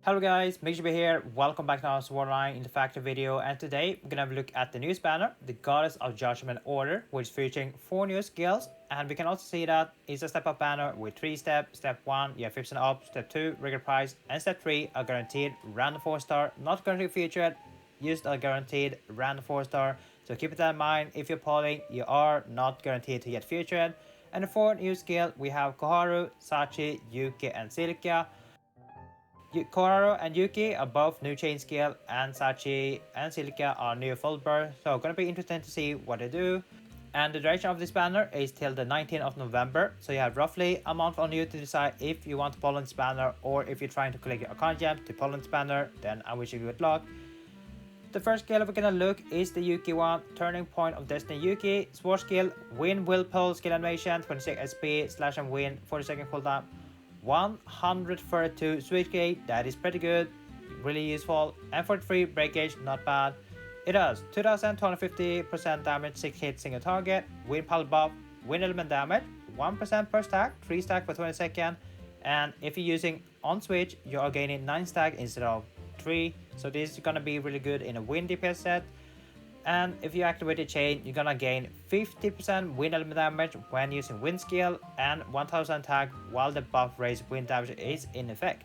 Hello guys, MikuChibi here. Welcome back to our Swordline in the Factory video, and today we're gonna have a look at the news banner, the Goddess of Judgment Order, which is featuring 4 new skills, and we can also see that it's a step up banner with 3 steps. Step 1, you have 50% up, step 2, regular price, and step 3 are guaranteed random 4-star, not currently featured, used a guaranteed random 4-star. So keep that in mind. If you're polling, you are not guaranteed to get featured. And the 4 new skill, we have Koharu, Sachi, Yuuki, and Silica. Koharu and Yuuki are both new chain skill, and Sachi and Silica are new full burst, so gonna be interesting to see what they do. And the duration of this banner is till the 19th of November, so you have roughly a month on you to decide if you want to pull on this banner, or if you're trying to collect your Arcana gem to pull on this banner, then I wish you good luck. The first skill we're gonna look is the Yuuki one, Turning Point of Destiny Yuuki. Sword skill, Win Will Pull skill animation, 26 SP, slash and win, 40-second cooldown. 132 switch gate, that is pretty good, really useful, and 43 breakage, not bad. It does 2250% damage, 6 hits single target, wind pile buff, wind element damage, 1% per stack, 3 stack for 20 seconds, and if you're using on switch, you are gaining 9 stack instead of 3, so this is gonna be really good in a wind DPS set. And if you activate the chain, you're gonna gain 50% wind element damage when using wind skill and 1000 attack while the buff raised wind damage is in effect.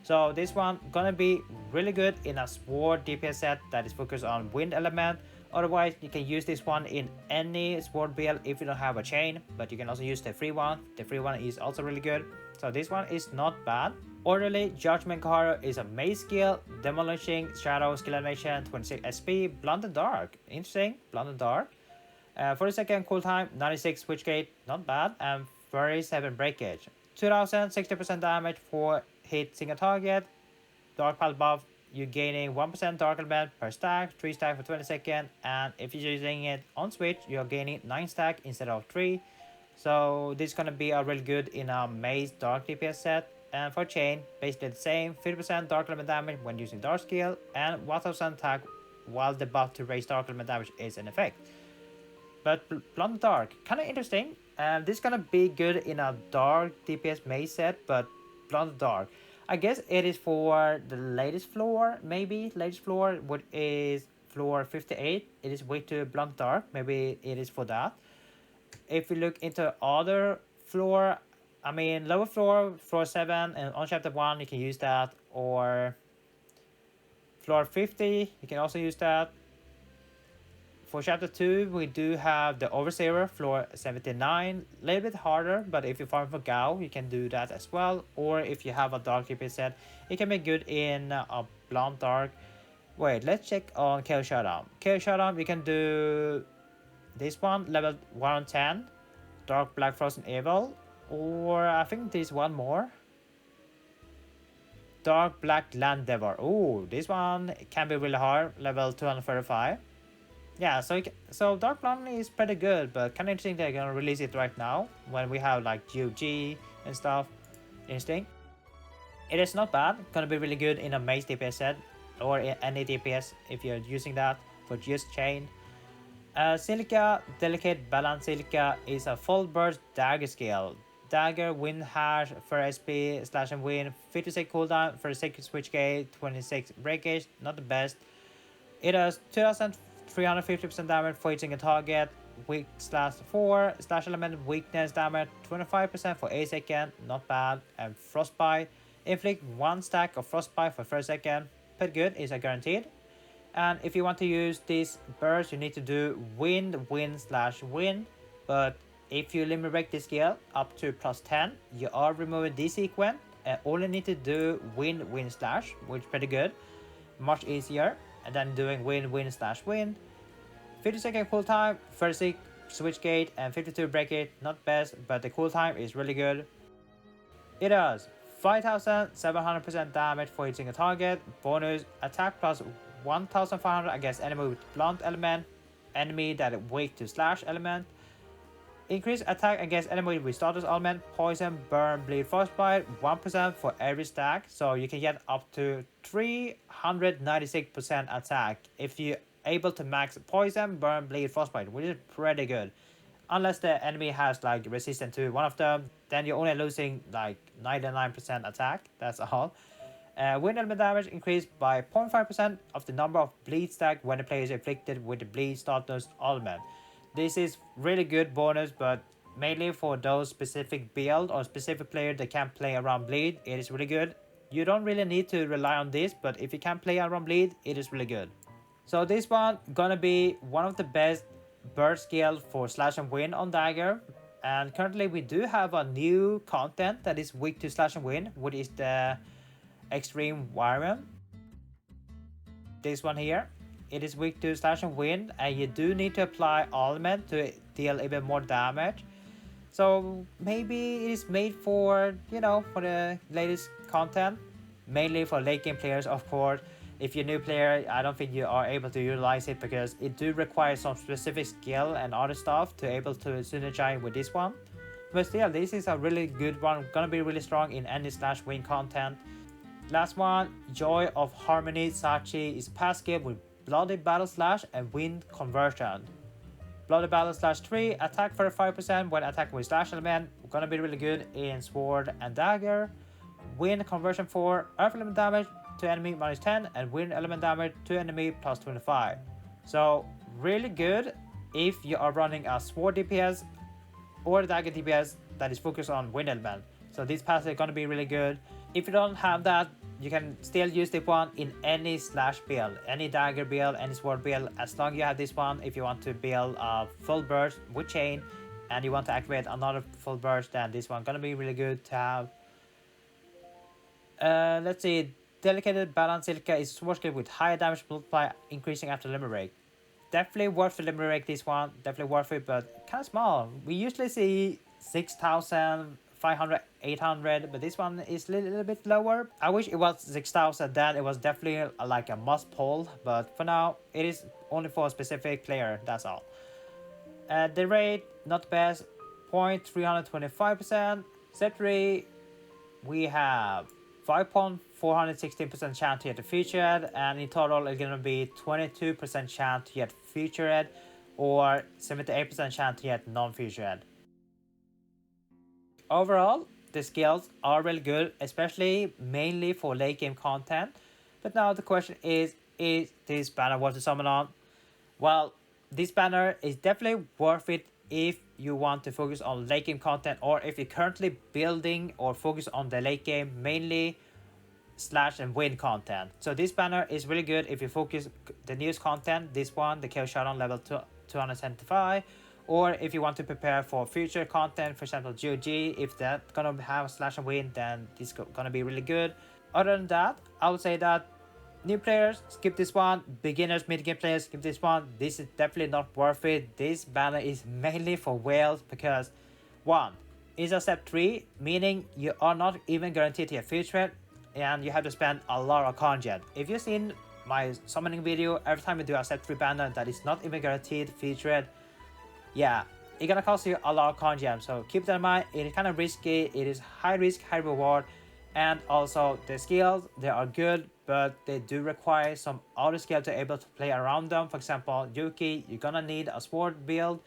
So this one gonna be really good in a sword DPS set that is focused on wind element. Otherwise, you can use this one in any sword build if you don't have a chain, but you can also use the free one. The free one is also really good. So this one is not bad. Orderly Judgement Koharu is a maze skill, Demolishing Shadow skill animation, 26 SP, Blunt and Dark. Interesting, Blunt and Dark. 40-second cooltime, 96 switch gate, not bad, and 37 breakage. 2060% damage for hit single target. Dark pile buff, you're gaining 1% dark element per stack, 3 stack for 20 seconds, and if you're using it on switch, you're gaining 9 stack instead of 3. So this is gonna be a really good in a maze dark DPS set. And for chain, basically the same, 50% dark element damage when using dark skill, and 1000 attack while the buff to raise dark element damage is in effect. But Blunt Dark, kinda interesting. This is gonna be good in a dark DPS maze set, but Blunt Dark, I guess it is for the latest floor, maybe latest floor, what is floor 58. It is way too Blunt Dark, maybe it is for that. If we look into other floor, I mean lower floor, floor 7, and on chapter 1 you can use that, or floor 50 you can also use that. For chapter 2 we do have the Overseer, floor 79, a little bit harder, but if you farm for Gao you can do that as well, or if you have a dark DPS set it can be good in a Blunt Dark. Wait, let's check on KO Showdown. KO Showdown you can do this one, level 110, Dark Black Frozen Evil, or I think there's one more, Dark Black Land Devil. Oh, this one can be really hard, level 235. Yeah, so Dark Blonde is pretty good, but kind of interesting they're gonna release it right now when we have like GOG and stuff. Interesting. It is not bad, gonna be really good in a maze DPS set, or in any DPS if you're using that for just chain. Silica, Delicate Balance Silica is a full burst dagger skill. Dagger, wind hash, for SP, slash and win, 56 cooldown, 36 switch gate, 26 breakage, not the best. It has 2350% damage for each single target, weak slash 4, slash element weakness damage, 25% for 8 seconds, not bad, and frostbite. Inflict 1 stack of frostbite for 1 second, pretty good, is a guaranteed. And if you want to use this burst, you need to do wind, wind slash wind. But if you limit break this skill up to plus 10, you are removing this sequence and only need to do wind, wind slash, which is pretty good. Much easier than doing wind, wind slash wind. 50-second cooltime, 36 switch gate, and 52 break gate, not best, but the cooltime is really good. It does 5700% damage for each single target, bonus attack plus 1500 against enemy with blunt element, enemy that is weak to slash element. Increase attack against enemy with status element, poison, burn, bleed, frostbite, 1% for every stack, so you can get up to 396% attack if you're able to max poison, burn, bleed, frostbite, which is pretty good. Unless the enemy has like resistance to one of them, then you're only losing like 99% attack, that's all. Wind element damage increased by 0.5% of the number of bleed stack when the player is afflicted with the bleed status element. This is really good bonus, but mainly for those specific build or specific player that can play around bleed, it is really good. You don't really need to rely on this, but if you can play around bleed, it is really good. So this one gonna be one of the best burst skill for slash and win on dagger. And currently we do have a new content that is weak to slash and win, which is the extreme wireman. This one here, it is weak to slash and win, and you do need to apply element to deal even more damage. So maybe it is made for, you know, for the latest content, mainly for late game players, of course. If you're a new player, I don't think you are able to utilize it because it do require some specific skill and other stuff to able to synergize with this one. But still, this is a really good one, gonna be really strong in any slash win content. Last one, Joy of Harmony Sachi is pass skill with Bloody Battle Slash and Wind Conversion. Bloody Battle Slash 3, attack for 5% when attacking with slash element, gonna be really good in sword and dagger. Wind Conversion 4, earth element damage to enemy -10 and wind element damage to enemy +25. So really good if you are running a sword DPS or dagger DPS that is focused on wind element. So this pass is gonna be really good. If you don't have that, you can still use this one in any slash build, any dagger build, any sword build, as long as you have this one. If you want to build a full burst with chain and you want to activate another full burst, then this one gonna be really good to have. Let's see, Delicate Balance Silica is sword skill with higher damage multiplier increasing after limit break. Definitely worth the limit break, this one, definitely worth it, but kind of small. We usually see 6,000, 500, 800, but this one is a little bit lower. I wish it was 6,000, then it was definitely like a must pull, but for now it is only for a specific player, that's all. The rate, not best, 0.325%. Set 3, we have 5.416% chance to get featured, and in total it's gonna be 22% chance to get featured or 78% chance to get non-featured. Overall, the skills are really good, especially mainly for late game content. But now the question is this banner worth to summon on? Well, this banner is definitely worth it if you want to focus on late game content, or if you're currently building or focus on the late game, mainly slash and win content. So this banner is really good if you focus the newest content, this one, the Kill Shot on level 275, or if you want to prepare for future content, for example GOG, if that's gonna have slash and win, then this is gonna be really good. Other than that, I would say that new players, skip this one. Beginners, mid-game players, skip this one. This is definitely not worth it. This banner is mainly for whales because, one, it's a step 3, meaning you are not even guaranteed to get featured, and you have to spend a lot of content. If you've seen my summoning video, every time you do a step 3 banner that is not even guaranteed featured, yeah, it's gonna cost you a lot of content. So keep that in mind. It is kind of risky. It is high risk, high reward. And also the skills, they are good, but they do require some other skill to able to play around them. For example, Yuuki, you're gonna need a sword build,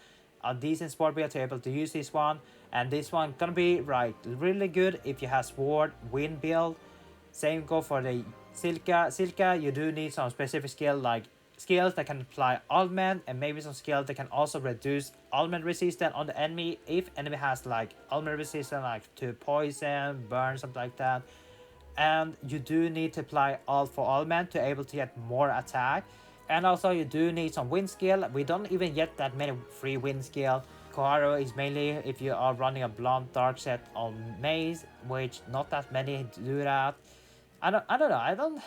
a decent sword build to able to use this one. And this one gonna be really good if you have sword wind build. Same go for the Silica. Silica, you do need some specific skill, like skills that can apply augment, and maybe some skills that can also reduce augment resistance on the enemy if enemy has like augment resistance like to poison, burn, something like that. And you do need to apply alt for augment to able to get more attack. And also you do need some wind skill. We don't even get that many free wind skill. Koharu is mainly if you are running a blonde dark set on maze, which not that many do that. I don't know.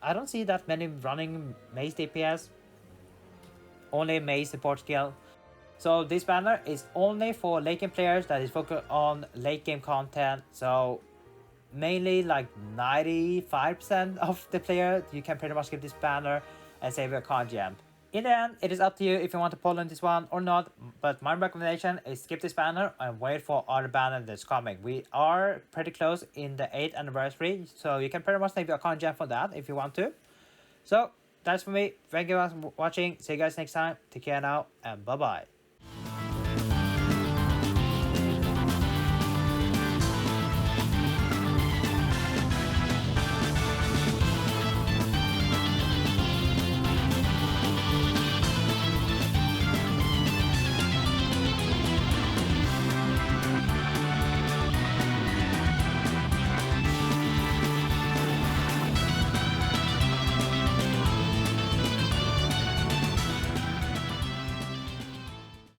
I don't see that many running maze DPS. Only maze support skill. So this banner is only for late game players that is focused on late game content. So mainly like 95% of the player, you can pretty much skip this banner and save your card gem. In the end, it is up to you if you want to pull on this one or not, but my recommendation is skip this banner and wait for other banner that's coming. We are pretty close in the 8th anniversary, so you can pretty much save your card gem for that if you want to. So that's for me. Thank you guys for watching. See you guys next time. Take care now, and bye bye.